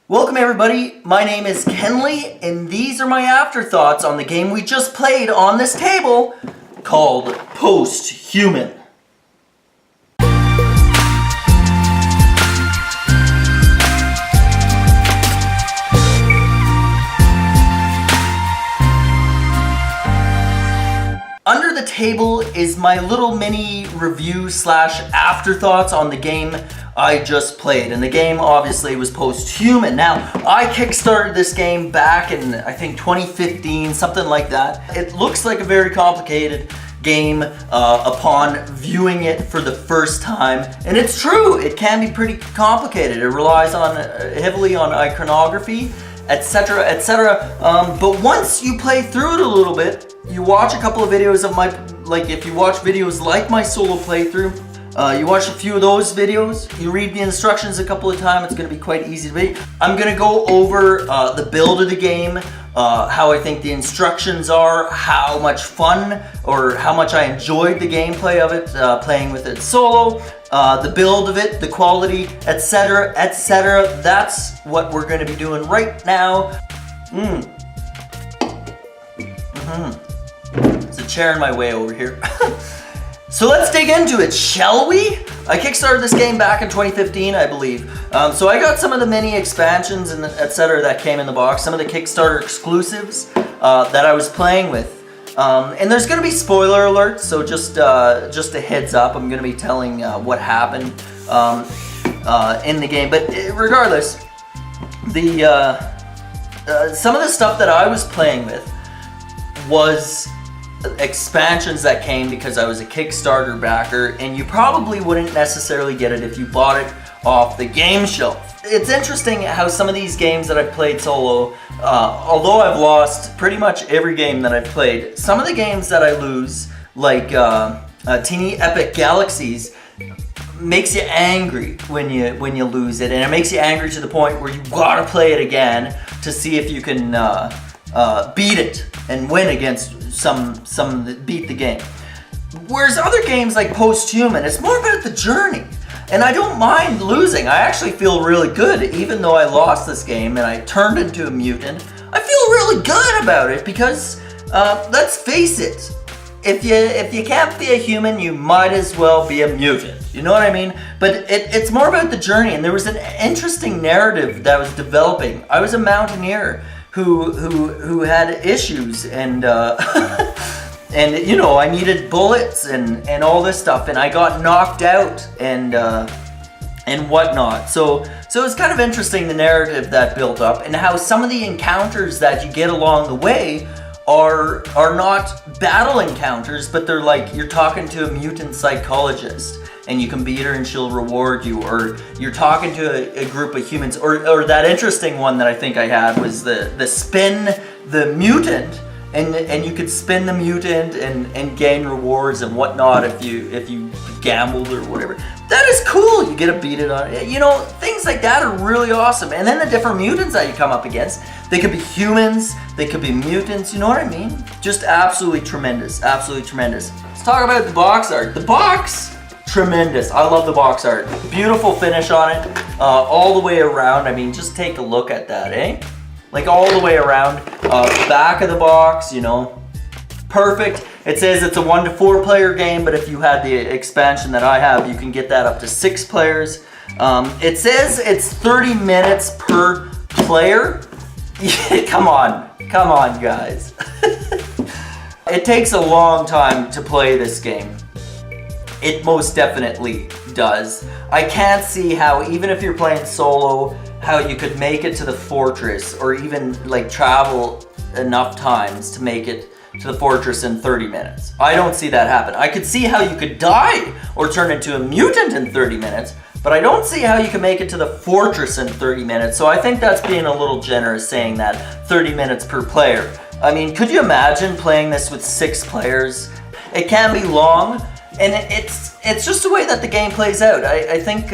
Welcome everybody, my name is Kenley, and these are my afterthoughts on the game we just played on this table called Posthuman. Under the table is my little mini review slash afterthoughts on the game I just played. And the game obviously was Posthuman. Now, I kickstarted this game back in, I think, 2015, something like that. It looks like a very complicated game upon viewing it for the first time. And it's true, it can be pretty complicated. It relies on heavily on iconography, etc., etc. But once you play through it a little bit, you watch a couple of videos of my, if you watch videos like my solo playthrough, you watch a few of those videos, you read the instructions a couple of times, it's going to be quite easy to beat. I'm going to go over the build of the game, how I think the instructions are, how much fun or how much I enjoyed the gameplay of it, playing with it solo, the build of it, the quality, etc., etc. That's what we're going to be doing right now. There's a chair in my way over here. So let's dig into it, shall we? I kickstarted this game back in 2015, I believe. So I got some of the mini expansions and etc. that came in the box, some of the Kickstarter exclusives that I was playing with. And there's gonna be spoiler alerts, so just a heads up, I'm gonna be telling what happened in the game. But regardless, some of the stuff that I was playing with was expansions that came because I was a Kickstarter backer, and you probably wouldn't necessarily get it if you bought it off the game shelf. It's interesting how some of these games that I've played solo, although I've lost pretty much every game that I've played, some of the games that I lose, like Teeny Epic Galaxies, makes you angry when you lose it, and it makes you angry to the point where you gotta play it again to see if you can beat it and win against some that beat the game. Whereas other games like Posthuman, it's more about the journey. And I don't mind losing. I actually feel really good, even though I lost this game and I turned into a mutant. I feel really good about it because, let's face it, if you can't be a human, you might as well be a mutant. You know what I mean? But it's more about the journey, and there was an interesting narrative that was developing. I was a mountaineer who had issues, and and you know, I needed bullets and all this stuff, and I got knocked out and whatnot. So it's kind of interesting, the narrative that built up, and how some of the encounters that you get along the way are not battle encounters, but they're like you're talking to a mutant psychologist and you can beat her and she'll reward you, or you're talking to a group of humans, or that interesting one that I think I had was the spin the mutant, and you could spin the mutant and gain rewards and whatnot if you gambled or whatever. That is cool. You get to beat it on it. You know, things like that are really awesome. And then the different mutants that you come up against, they could be humans, they could be mutants, you know what I mean? Just absolutely tremendous, absolutely tremendous. Let's talk about the box art. The box, tremendous. I love the box art. Beautiful finish on it, all the way around. I mean, just take a look at that, eh? Like all the way around. Back of the box, you know, perfect. It says it's a 1 to 4 player game, but if you had the expansion that I have, you can get that up to 6 players. It says it's 30 minutes per player. Come on, guys. It takes a long time to play this game. It most definitely does. I can't see how, even if you're playing solo, how you could make it to the fortress, or even like travel enough times to make it to the fortress in 30 minutes. I don't see that happen. I could see how you could die or turn into a mutant in 30 minutes, but I don't see how you can make it to the fortress in 30 minutes. So I think that's being a little generous, saying that 30 minutes per player. I mean, could you imagine playing this with 6 players? It can be long, and it's just the way that the game plays out. I think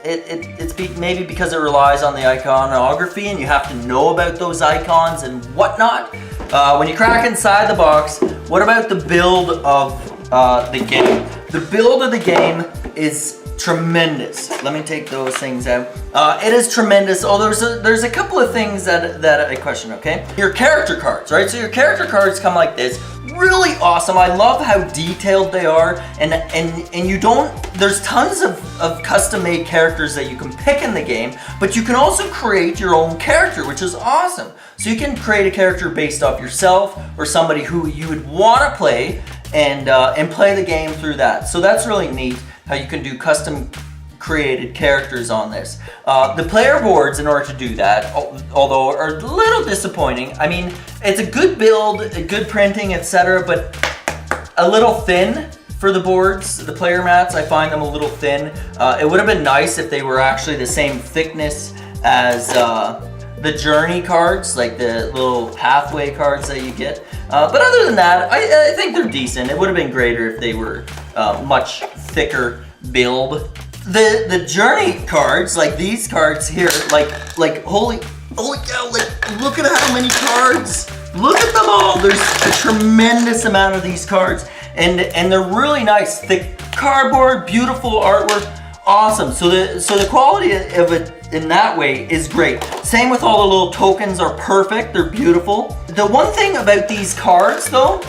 it's maybe because it relies on the iconography, and you have to know about those icons and whatnot. When you crack inside the box, what about the build of the game? The build of the game is tremendous. Let me take those things out. It is tremendous. Oh, there's a couple of things that I question, okay? Your character cards, right? So your character cards come like this. Really awesome. I love how detailed they are, and you don't, there's tons of custom-made characters that you can pick in the game, but you can also create your own character, which is awesome. So you can create a character based off yourself or somebody who you would want to play, and play the game through that. So that's really neat how you can do custom created characters on this. The player boards, in order to do that, although are a little disappointing. I mean, it's a good build, a good printing, etc., but a little thin for the boards. The player mats, I find them a little thin. It would have been nice if they were actually the same thickness as the journey cards, like the little pathway cards that you get. But other than that, I think they're decent. It would have been greater if they were much thicker build. The journey cards, like these cards here, like holy cow, like look at how many cards. Look at them all. There's a tremendous amount of these cards, and they're really nice, thick cardboard, beautiful artwork, awesome. So the quality of it in that way is great. Same with all the little tokens are perfect. They're beautiful. The one thing about these cards though,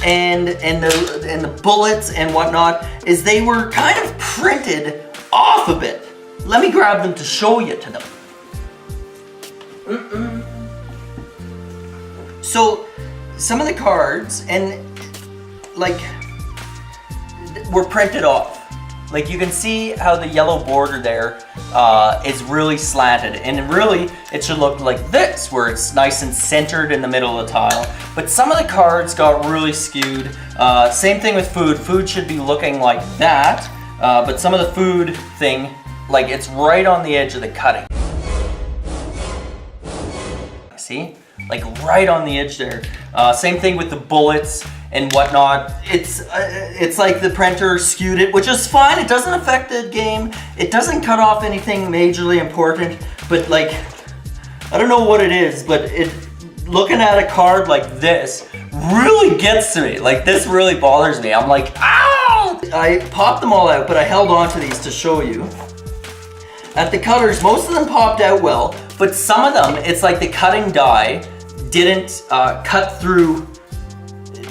and the bullets and whatnot, is they were kind of printed off a bit. Let me grab them to show you to them. So some of the cards were printed off. Like you can see how the yellow border there is really slanted, and really it should look like this, where it's nice and centered in the middle of the tile. But some of the cards got really skewed. Same thing with food. Food should be looking like that, but some of the food thing, like it's right on the edge of the cutting. See? Like right on the edge there. Same thing with the bullets and whatnot. It's like the printer skewed it, which is fine. It doesn't affect the game. It doesn't cut off anything majorly important, but like, I don't know what it is, but looking at a card like this really gets to me. Like this really bothers me. I'm like, ow! I popped them all out, but I held on to these to show you. At the cutters, most of them popped out well, but some of them, it's like the cutting die didn't cut through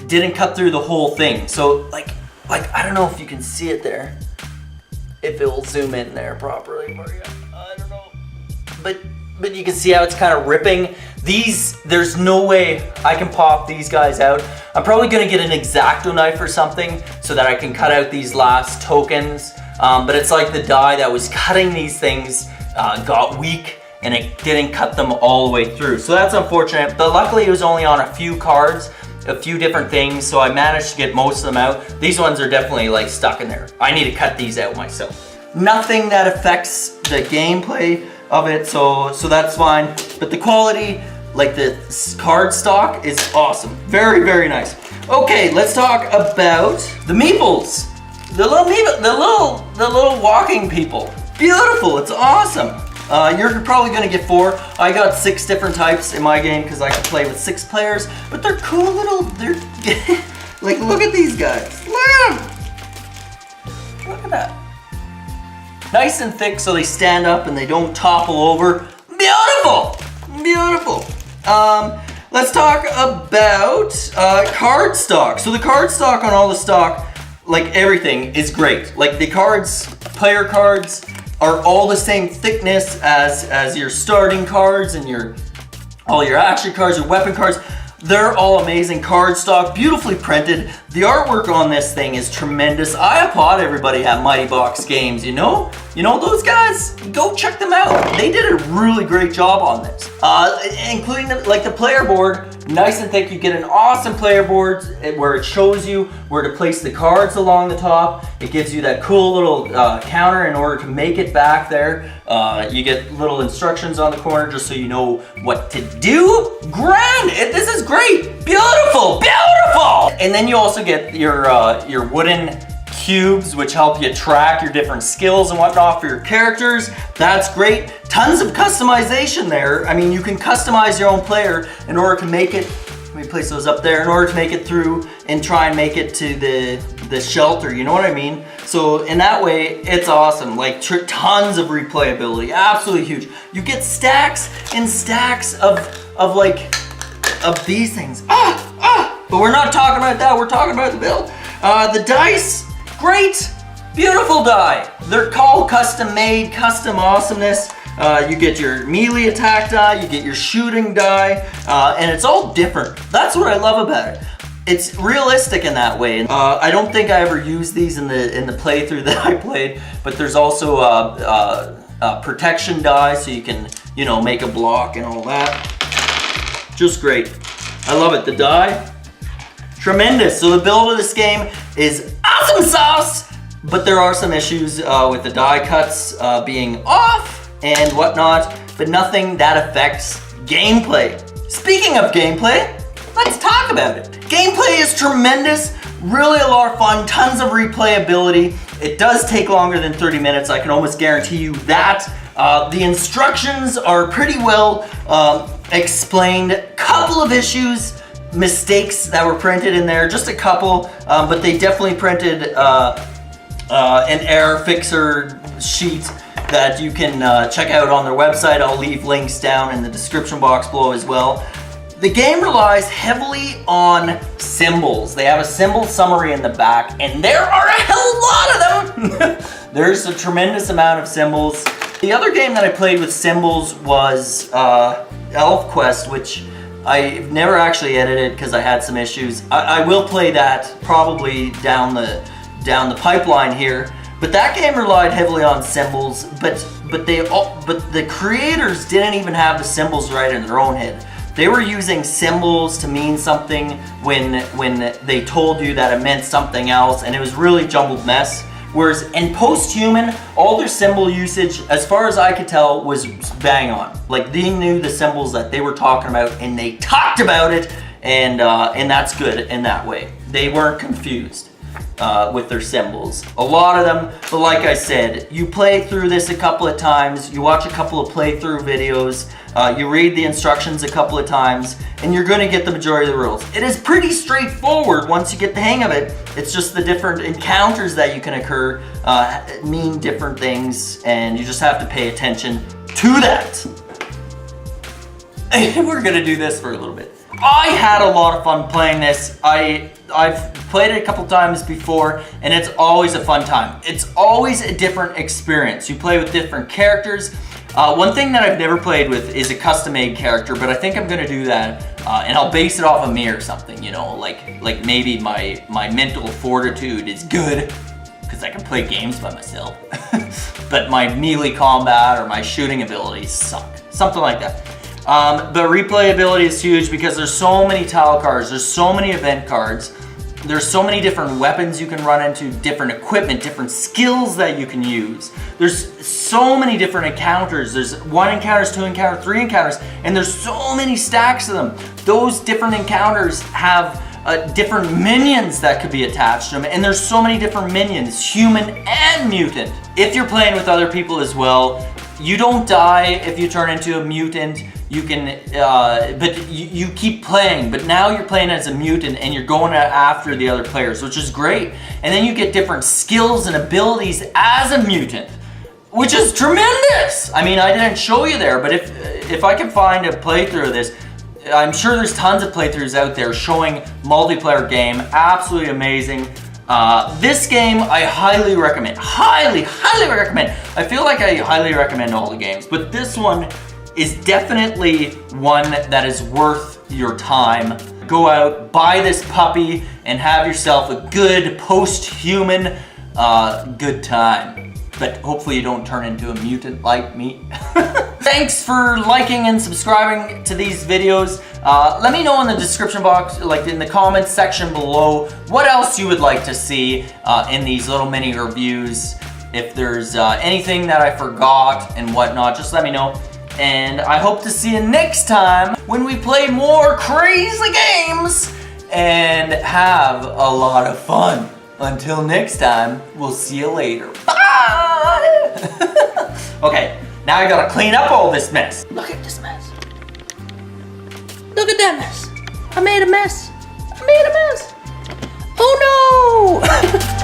the whole thing. So like I don't know if you can see it there, if it will zoom in there properly for you. I don't know, but you can see how it's kind of ripping. These, there's no way I can pop these guys out. I'm probably gonna get an X-Acto knife or something so that I can cut out these last tokens. But it's like the die that was cutting these things got weak, and it didn't cut them all the way through. So that's unfortunate, but luckily it was only on a few cards, a few different things, so I managed to get most of them out. These ones are definitely like stuck in there. I need to cut these out myself. Nothing that affects the gameplay of it, so that's fine. But the quality, like the card stock, is awesome. Very, very nice. Okay, let's talk about the meeples. The little walking people. Beautiful, it's awesome. You're probably gonna get 4. I got 6 different types in my game because I can play with 6 players, but they're cool little, like look at these guys. Look at them. Look at that. Nice and thick so they stand up and they don't topple over. Beautiful, beautiful. Let's talk about card stock. So the card stock on all the stock, like everything, is great. Like the cards, player cards, are all the same thickness as your starting cards and all your action cards, your weapon cards. They're all amazing card stock, beautifully printed. The artwork on this thing is tremendous. I applaud everybody at Mighty Box Games, you know those guys? Go check them out. They did a really great job on this. Including the player board, nice and thick. You get an awesome player board where it shows you where to place the cards along the top. It gives you that cool little counter in order to make it back there. You get little instructions on the corner just so you know what to do. Grand! This is great! Beautiful! Beautiful! And then you also get your wooden cubes, which help you track your different skills and whatnot for your characters. That's great. Tons of customization there. I mean, you can customize your own player in order to make it We place those up there in order to make it through and try and make it to the shelter, you know what I mean? So in that way, it's awesome. Like tons of replayability, absolutely huge. You get stacks and stacks of these things. But we're not talking about that, we're talking about the build. The dice, great, beautiful die. They're called custom made, custom awesomeness. You get your melee attack die, you get your shooting die, and it's all different. That's what I love about it. It's realistic in that way. I don't think I ever used these in the playthrough that I played, but there's also a protection die, so you can, you know, make a block and all that. Just great. I love it. The die, tremendous. So the build of this game is awesome sauce, but there are some issues with the die cuts being off and whatnot, but nothing that affects gameplay. Speaking of gameplay, let's talk about it. Gameplay is tremendous, really a lot of fun, tons of replayability. It does take longer than 30 minutes, I can almost guarantee you that. The instructions are pretty well explained. Couple of issues, mistakes that were printed in there, just a couple, but they definitely printed an error fixer sheet that you can check out on their website. I'll leave links down in the description box below as well. The game relies heavily on symbols. They have a symbol summary in the back, and there are a hell lot of them. There's a tremendous amount of symbols. The other game that I played with symbols was ElfQuest, which I've never actually edited because I had some issues. I will play that probably down the pipeline here. But that game relied heavily on symbols, but the creators didn't even have the symbols right in their own head. They were using symbols to mean something when they told you that it meant something else, and it was really jumbled mess. Whereas in Posthuman, all their symbol usage, as far as I could tell, was bang on. Like, they knew the symbols that they were talking about, and they talked about it, and that's good in that way. They weren't confused with their symbols. A lot of them, but like I said, you play through this a couple of times, you watch a couple of playthrough videos, you read the instructions a couple of times, and you're going to get the majority of the rules. It is pretty straightforward once you get the hang of it. It's just the different encounters that you can occur mean different things, and you just have to pay attention to that. We're going to do this for a little bit. I had a lot of fun playing this. I've played it a couple times before, and it's always a fun time. It's always a different experience. You play with different characters. One thing that I've never played with is a custom-made character, but I think I'm gonna do that, and I'll base it off of me or something, you know, like maybe my mental fortitude is good, because I can play games by myself, but my melee combat or my shooting abilities suck. Something like that. But replayability is huge because there's so many tile cards, there's so many event cards, there's so many different weapons you can run into, different equipment, different skills that you can use. There's so many different encounters. There's 1 encounters, 2 encounters, 3 encounters, and there's so many stacks of them. Those different encounters have different minions that could be attached to them, and there's so many different minions, human and mutant. If you're playing with other people as well, you don't die if you turn into a mutant. You can, but you keep playing, but now you're playing as a mutant and you're going after the other players, which is great. And then you get different skills and abilities as a mutant, which is tremendous. I mean, I didn't show you there, but if I can find a playthrough of this, I'm sure there's tons of playthroughs out there showing multiplayer game, absolutely amazing. This game I highly recommend, highly recommend. I feel like I highly recommend all the games, but this one is definitely one that is worth your time. Go out, buy this puppy, and have yourself a good post-human good time. But hopefully you don't turn into a mutant like me. Thanks for liking and subscribing to these videos. Let me know in the description box, like in the comments section below, what else you would like to see in these little mini reviews. If there's anything that I forgot and whatnot, just let me know. And I hope to see you next time when we play more crazy games and have a lot of fun. Until next time, we'll see you later. Bye! Okay, now I gotta clean up all this mess. Look at this mess. Look at that mess. I made a mess. I made a mess. Oh no!